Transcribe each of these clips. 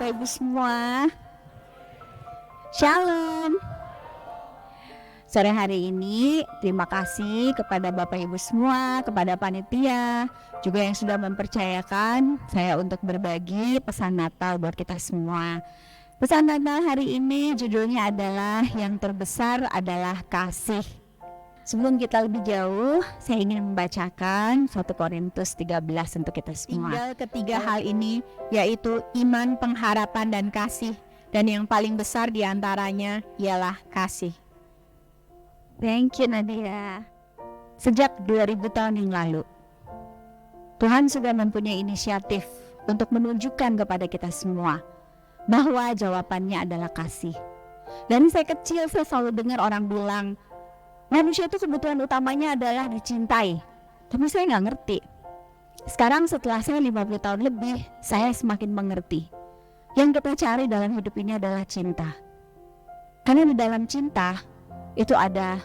Bapak Ibu semua. Shalom. Sore hari ini terima kasih kepada Bapak Ibu semua, kepada panitia, juga yang sudah mempercayakan saya untuk berbagi pesan Natal buat kita semua. Pesan Natal hari ini judulnya adalah yang terbesar adalah kasih. Sebelum kita lebih jauh, saya ingin membacakan 1 Korintus 13 untuk kita semua. Tinggal ketiga hal ini, yaitu iman, pengharapan, dan kasih. Dan yang paling besar diantaranya ialah kasih. Thank you Nadia. Sejak 2000 tahun yang lalu, Tuhan sudah mempunyai inisiatif untuk menunjukkan kepada kita semua bahwa jawabannya adalah kasih. Dan saya kecil saya selalu dengar orang bilang, manusia itu kebutuhan utamanya adalah dicintai. Tapi saya nggak ngerti. Sekarang setelah saya 50 tahun lebih, saya semakin mengerti. Yang kita cari dalam hidup ini adalah cinta. Karena di dalam cinta itu ada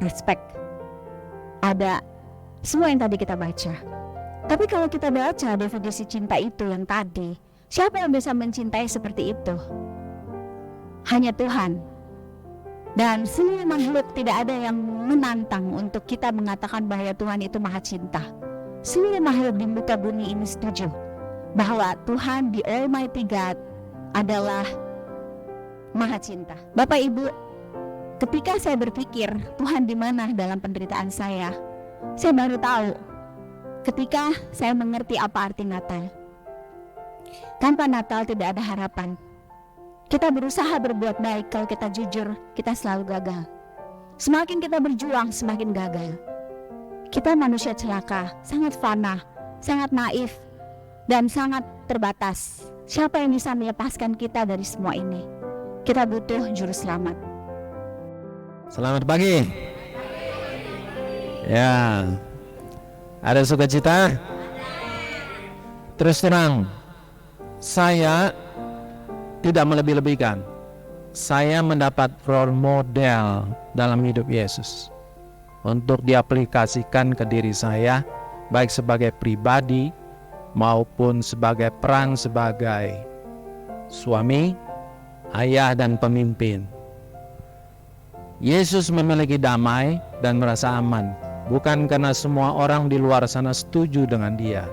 respect, ada semua yang tadi kita baca. Tapi kalau kita baca definisi cinta itu yang tadi, siapa yang bisa mencintai seperti itu? Hanya Tuhan. Dan semua makhluk tidak ada yang menantang untuk kita mengatakan bahwa Tuhan itu maha cinta. Semua makhluk di muka bumi ini setuju bahwa Tuhan, the Almighty God, adalah maha cinta. Bapak Ibu, ketika saya berpikir Tuhan di mana dalam penderitaan saya baru tahu ketika saya mengerti apa arti Natal. Tanpa Natal tidak ada harapan. Kita berusaha berbuat baik, kalau kita jujur, kita selalu gagal. Semakin kita berjuang, semakin gagal. Kita manusia celaka, sangat fana, sangat naif, dan sangat terbatas. Siapa yang bisa melepaskan kita dari semua ini? Kita butuh juru selamat. Selamat pagi. Ya, ada sukacita? Terus terang, saya tidak melebih-lebihkan. Saya mendapat role model dalam hidup Yesus untuk diaplikasikan ke diri saya, baik sebagai pribadi maupun sebagai peran sebagai suami, ayah, dan pemimpin. Yesus memiliki damai dan merasa aman, bukan karena semua orang di luar sana setuju dengan dia,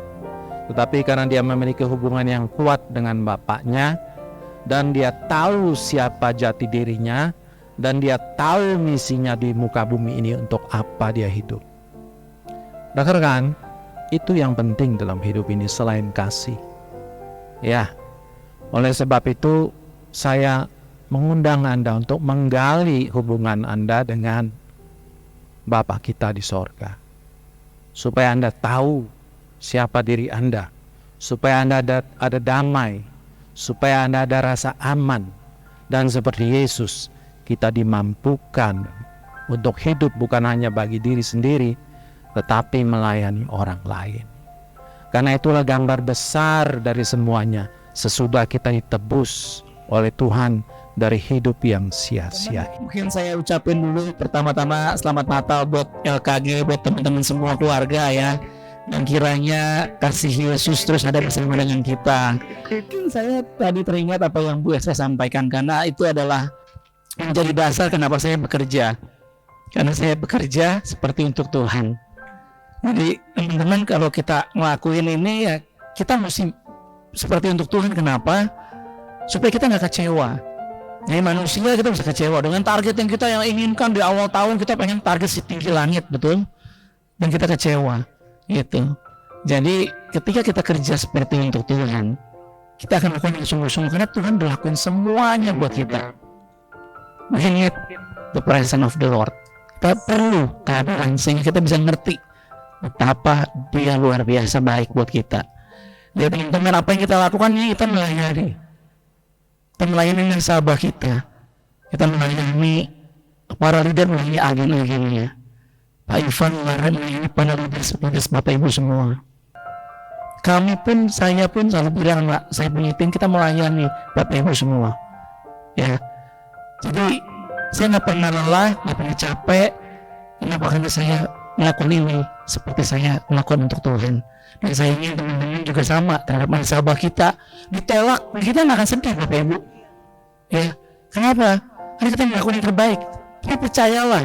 tetapi karena dia memiliki hubungan yang kuat dengan Bapaknya, dan dia tahu siapa jati dirinya, dan dia tahu misinya di muka bumi ini untuk apa dia hidup. Rekan-rekan, itu yang penting dalam hidup ini selain kasih. Ya, oleh sebab itu saya mengundang Anda untuk menggali hubungan Anda dengan Bapa kita di sorga, supaya Anda tahu siapa diri Anda, supaya Anda ada damai, supaya Anda ada rasa aman, dan seperti Yesus kita dimampukan untuk hidup bukan hanya bagi diri sendiri, tetapi melayani orang lain. Karena itulah gambar besar dari semuanya, sesudah kita ditebus oleh Tuhan dari hidup yang sia-sia. Mungkin saya ucapin dulu pertama-tama selamat Natal buat LKG, buat teman-teman semua keluarga ya. Dan kiranya kasih Yesus terus ada bersama dengan kita. Saya tadi teringat apa yang Bu Esa sampaikan, karena itu adalah menjadi dasar kenapa saya bekerja. Karena saya bekerja seperti untuk Tuhan. Jadi teman-teman, kalau kita ngelakuin ini ya kita mesti seperti untuk Tuhan. Kenapa? Supaya kita nggak kecewa. Jadi manusia kita bisa kecewa dengan target yang kita inginkan di awal tahun. Kita pengen target setinggi langit, betul? Dan kita kecewa, gitu. Jadi ketika kita kerja seperti untuk Tuhan, kita akan lakukan yang sungguh-sungguh karena Tuhan udah lakuin semuanya buat kita. Ingat the presence of the Lord. Kita perlu keadaan sehingga kita bisa ngerti betapa Dia luar biasa baik buat kita. Jadi teman-teman, apa yang kita lakukan ini kita melayani. Kita melayani nasabah kita melayani para leader, melayani agen-agennya, Pak Ivan melayani para leader Bapak Ibu semua. Kami pun, saya pun selalu bilang, Pak, saya punya tim, kita melayani Bapak Ibu semua ya. Jadi saya nggak pernah lelah, nggak pernah capek. Kenapa? Karena saya melakukan ini seperti saya melakukan untuk Tuhan. Dan saya ingin teman-teman juga sama terhadap sahabat kita ditolak, kita nggak akan sedih Bapak Ibu. Ya, kenapa? Karena kita melakukan yang terbaik. Tapi percayalah,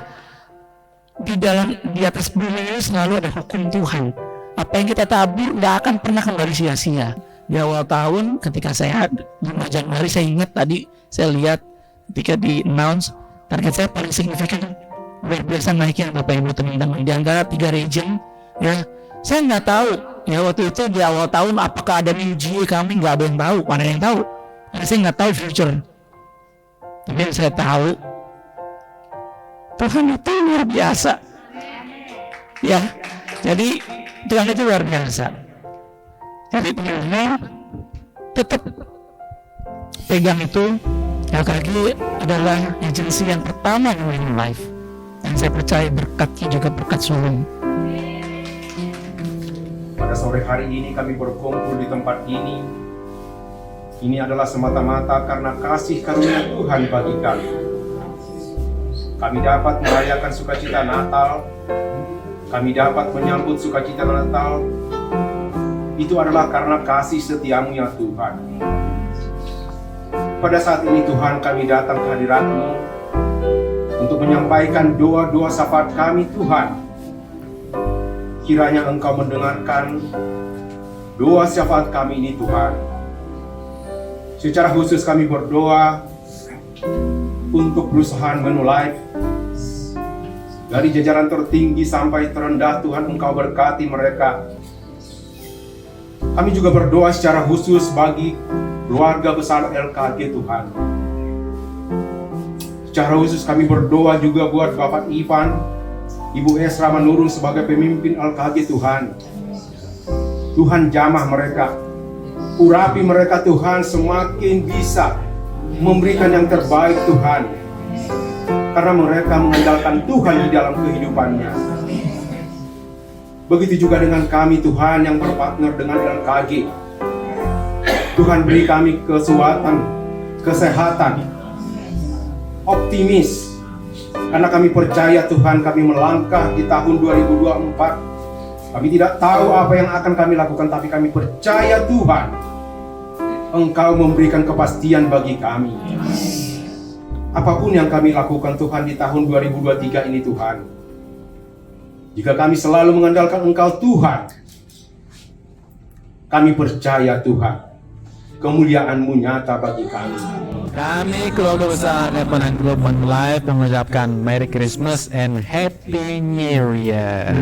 di atas bumi ini selalu ada hukum Tuhan. Apa yang kita tabur nggak akan pernah kembali sia-sia. Di awal tahun ketika saya 5 Januari, saya ingat tadi saya lihat ketika di announce target saya paling signifikan luar biasa naiknya Bapak Ibu teman-teman di antara 3 region. Ya, saya nggak tahu ya waktu itu di awal tahun apakah ada new GA kami, nggak ada yang tahu, mana yang tahu, karena saya nggak tahu future. Tapi yang saya tahu Tuhan itu luar biasa. Ya, jadi Tuhan itu luar biasa. Jadi teman-teman tetap pegang itu. LKG adalah agensi yang pertama di Winning Life, dan saya percaya berkatnya juga berkat sulung. Pada sore hari ini kami berkumpul di tempat ini. Ini adalah semata-mata karena kasih karunia Tuhan bagi kami. Kami dapat merayakan sukacita Natal. Kami dapat menyambut sukacita Natal. Itu adalah karena kasih setiamu ya Tuhan. Pada saat ini Tuhan, kami datang ke hadirat-Mu untuk menyampaikan doa-doa syafaat kami Tuhan. Kiranya Engkau mendengarkan doa syafaat kami ini Tuhan. Secara khusus kami berdoa untuk perusahaan Menu Life. Dari jajaran tertinggi sampai terendah Tuhan, Engkau berkati mereka. Kami juga berdoa secara khusus bagi keluarga besar LKG Tuhan. Secara khusus kami berdoa juga buat Bapak Ivan, Ibu Esra Manurung sebagai pemimpin LKG Tuhan. Tuhan jamah mereka, urapi mereka Tuhan, semakin bisa memberikan yang terbaik Tuhan. Karena mereka mengandalkan Tuhan di dalam kehidupannya. Begitu juga dengan kami Tuhan yang berpartner dengan LKG. Tuhan beri kami kekuatan, kesehatan, optimis. Karena kami percaya Tuhan, kami melangkah di tahun 2024. Kami tidak tahu apa yang akan kami lakukan, tapi kami percaya Tuhan, Engkau memberikan kepastian bagi kami. Apapun yang kami lakukan Tuhan di tahun 2023 ini Tuhan, jika kami selalu mengandalkan Engkau Tuhan, kami percaya Tuhan, kemuliaan-Mu nyata bagi kami. Kami keluarga besar Lebanon Global Life mengucapkan Merry Christmas and Happy New Year.